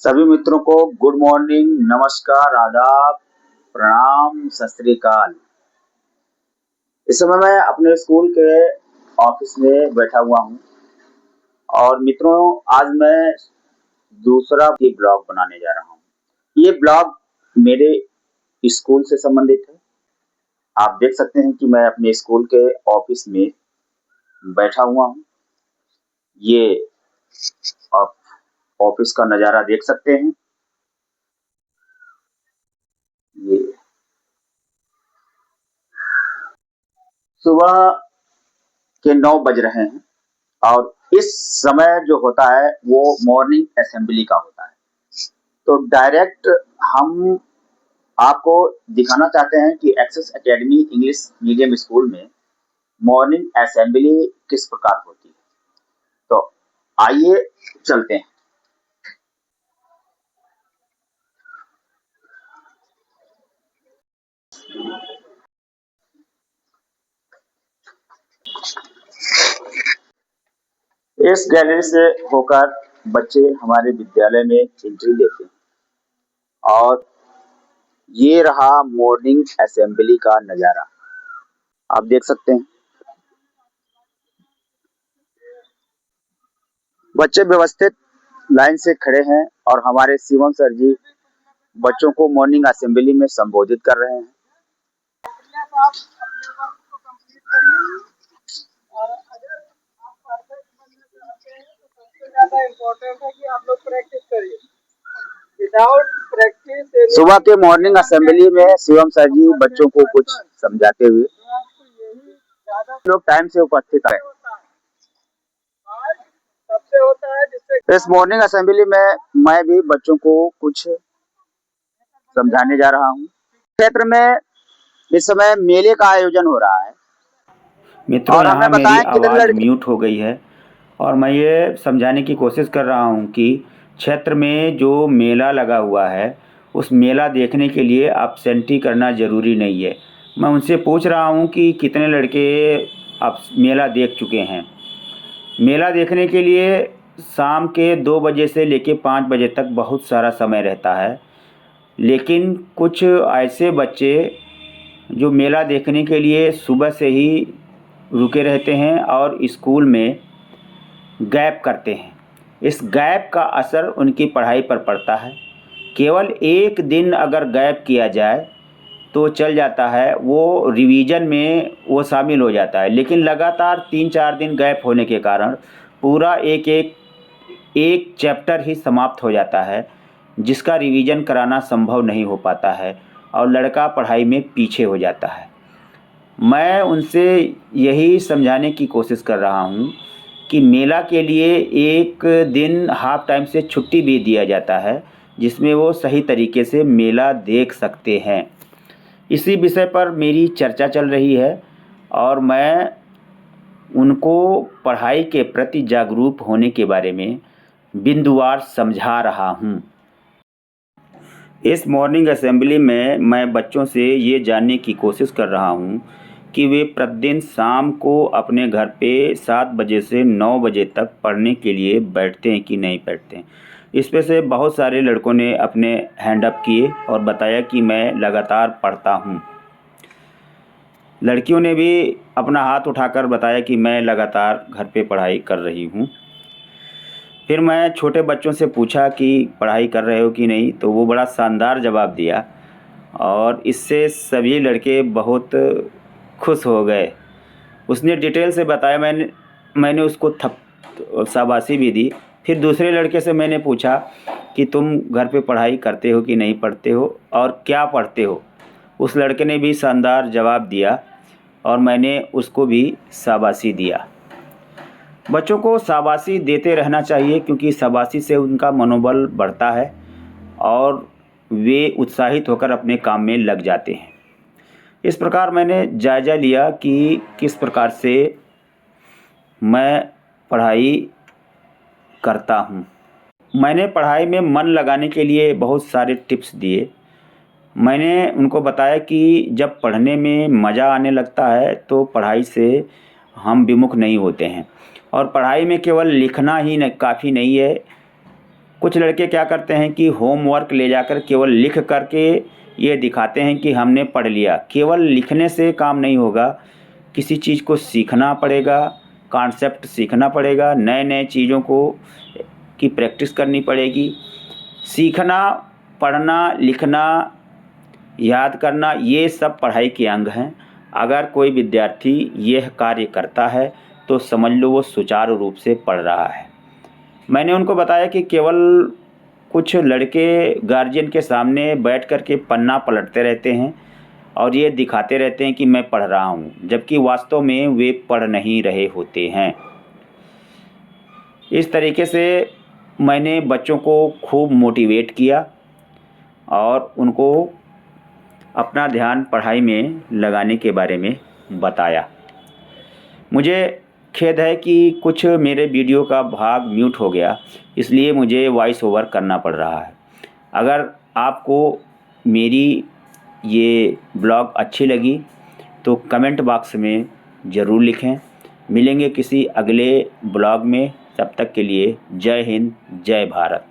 सभी मित्रों को गुड मॉर्निंग, नमस्कार, आदाब, प्रणाम, सत श्री अकाल। इस समय मैं अपने स्कूल के ऑफिस में बैठा हुआ हूँ और मित्रों आज मैं दूसरा भी ब्लॉग बनाने जा रहा हूँ। ये ब्लॉग मेरे स्कूल से संबंधित है। आप देख सकते हैं कि मैं अपने स्कूल के ऑफिस में बैठा हुआ हूँ। ये आप ऑफिस का नज़ारा देख सकते हैं। ये सुबह के 9 बज रहे हैं और इस समय जो होता है वो मॉर्निंग असेंबली का होता है। तो डायरेक्ट हम आपको दिखाना चाहते हैं कि Access academy English medium school में मॉर्निंग असेंबली किस प्रकार होती है। तो आइए चलते हैं। इस गैलरी से होकर बच्चे हमारे विद्यालय में एंट्री लेते हैं और ये रहा मॉर्निंग असेंबली का नज़ारा। आप देख सकते हैं बच्चे व्यवस्थित लाइन से खड़े हैं और हमारे शिवम सर जी बच्चों को मॉर्निंग असेंबली में संबोधित कर रहे हैं। आप अपने वर्क को कंप्लीट करिए और अगर आप परफेक्ट बनना चाहते हैं तो सबसे ज्यादा इम्पोर्टेंट है कि आप लोग प्रैक्टिस करिए। विदाउट प्रैक्टिस सुबह के मॉर्निंग असेंबली में शिवम सर जी बच्चों को कुछ समझाते हुए लोग टाइम से उपस्थित है। सबसे होता है जिससे इस मॉर्निंग असेंबली में मैं भी बच्चों को कुछ समझाने जा रहा हूँ। क्षेत्र में इस समय मेले का आयोजन हो रहा है। मित्रों, यहाँ मेरी आवाज़ म्यूट हो गई है और मैं ये समझाने की कोशिश कर रहा हूँ कि क्षेत्र में जो मेला लगा हुआ है उस मेला देखने के लिए एब्सेंटी करना ज़रूरी नहीं है। मैं उनसे पूछ रहा हूँ कि कितने लड़के अब मेला देख चुके हैं। मेला देखने के लिए शाम के 2 बजे से लेके 5 बजे तक बहुत सारा समय रहता है, लेकिन कुछ ऐसे बच्चे जो मेला देखने के लिए सुबह से ही रुके रहते हैं और स्कूल में गैप करते हैं। इस गैप का असर उनकी पढ़ाई पर पड़ता है। केवल एक दिन अगर गैप किया जाए तो चल जाता है, वो रिवीजन में वो शामिल हो जाता है, लेकिन लगातार 3-4 दिन गैप होने के कारण पूरा एक चैप्टर ही समाप्त हो जाता है, जिसका रिवीजन कराना संभव नहीं हो पाता है और लड़का पढ़ाई में पीछे हो जाता है। मैं उनसे यही समझाने की कोशिश कर रहा हूँ कि मेला के लिए एक दिन हाफ टाइम से छुट्टी भी दिया जाता है, जिसमें वो सही तरीके से मेला देख सकते हैं। इसी विषय पर मेरी चर्चा चल रही है और मैं उनको पढ़ाई के प्रति जागरूक होने के बारे में बिंदुवार समझा रहा हूँ। इस मॉर्निंग असेंबली में मैं बच्चों से ये जानने की कोशिश कर रहा हूँ कि वे प्रतिदिन शाम को अपने घर पे 7 बजे से 9 बजे तक पढ़ने के लिए बैठते हैं कि नहीं बैठते हैं। इसमें से बहुत सारे लड़कों ने अपने हैंड अप किए और बताया कि मैं लगातार पढ़ता हूँ। लड़कियों ने भी अपना हाथ उठाकर बताया कि मैं लगातार घर पे पढ़ाई कर रही हूँ। फिर मैं छोटे बच्चों से पूछा कि पढ़ाई कर रहे हो कि नहीं, तो वो बड़ा शानदार जवाब दिया और इससे सभी लड़के बहुत खुश हो गए। उसने डिटेल से बताया, मैंने उसको शाबाशी भी दी। फिर दूसरे लड़के से मैंने पूछा कि तुम घर पे पढ़ाई करते हो कि नहीं पढ़ते हो और क्या पढ़ते हो। उस लड़के ने भी शानदार जवाब दिया और मैंने उसको भी शाबाशी दिया। बच्चों को शाबाशी देते रहना चाहिए, क्योंकि शाबाशी से उनका मनोबल बढ़ता है और वे उत्साहित होकर अपने काम में लग जाते हैं। इस प्रकार मैंने जायज़ा लिया कि किस प्रकार से मैं पढ़ाई करता हूँ। मैंने पढ़ाई में मन लगाने के लिए बहुत सारे टिप्स दिए। मैंने उनको बताया कि जब पढ़ने में मज़ा आने लगता है तो पढ़ाई से हम विमुख नहीं होते हैं और पढ़ाई में केवल लिखना ही काफ़ी नहीं है, कुछ लड़के क्या करते हैं कि होमवर्क ले जाकर केवल लिख करके ये दिखाते हैं कि हमने पढ़ लिया। केवल लिखने से काम नहीं होगा, किसी चीज़ को सीखना पड़ेगा, कॉन्सेप्ट सीखना पड़ेगा, नए नए चीज़ों की प्रैक्टिस करनी पड़ेगी। सीखना, पढ़ना, लिखना, याद करना, ये सब पढ़ाई के अंग हैं। अगर कोई विद्यार्थी यह कार्य करता है तो समझ लो वो सुचारू रूप से पढ़ रहा है। मैंने उनको बताया कि केवल कुछ लड़के गार्जियन के सामने बैठ कर के पन्ना पलटते रहते हैं और ये दिखाते रहते हैं कि मैं पढ़ रहा हूँ, जबकि वास्तव में वे पढ़ नहीं रहे होते हैं। इस तरीके से मैंने बच्चों को खूब मोटिवेट किया और उनको अपना ध्यान पढ़ाई में लगाने के बारे में बताया। मुझे खेद है कि कुछ मेरे वीडियो का भाग म्यूट हो गया, इसलिए मुझे वॉइस ओवर करना पड़ रहा है। अगर आपको मेरी ये ब्लॉग अच्छी लगी तो कमेंट बॉक्स में ज़रूर लिखें। मिलेंगे किसी अगले ब्लॉग में, तब तक के लिए जय हिंद, जय भारत।